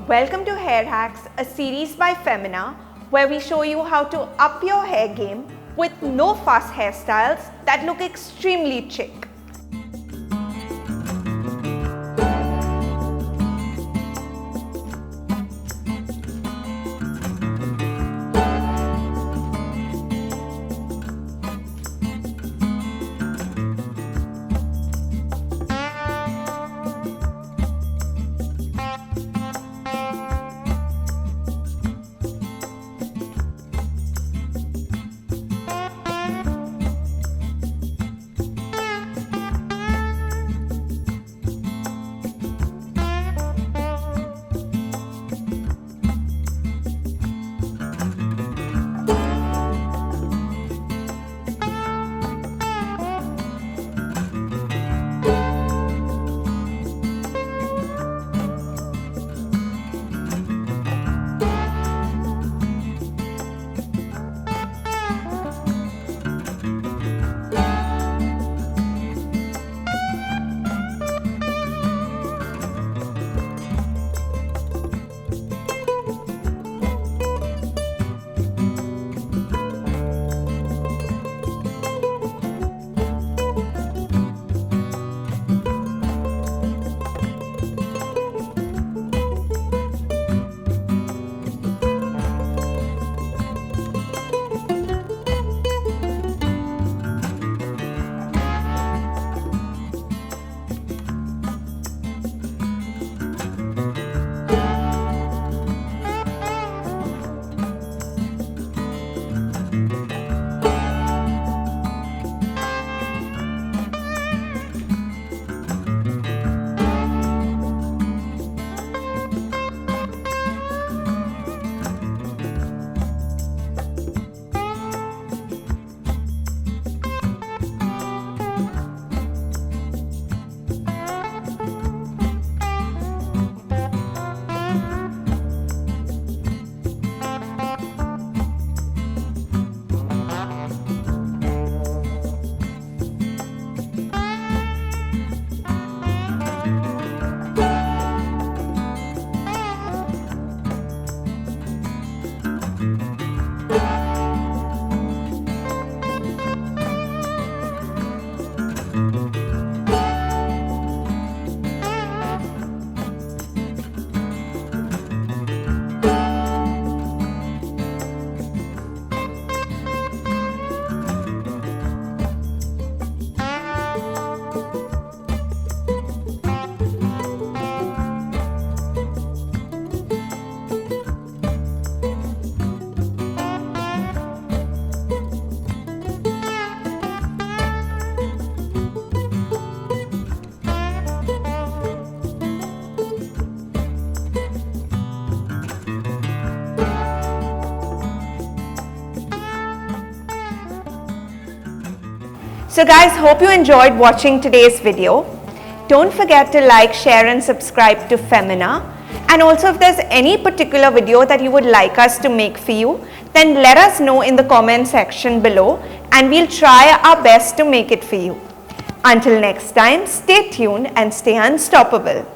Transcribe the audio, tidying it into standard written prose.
Welcome to Hair Hacks, a series by Femina, where we show you how to up your hair game with no fuss hairstyles that look extremely chic. So guys, hope you enjoyed watching today's video. Don't forget to like, share and subscribe to Femina. And also if there's any particular video that you would like us to make for you, then let us know in the comment section below and we'll try our best to make it for you. Until next time, stay tuned and stay unstoppable.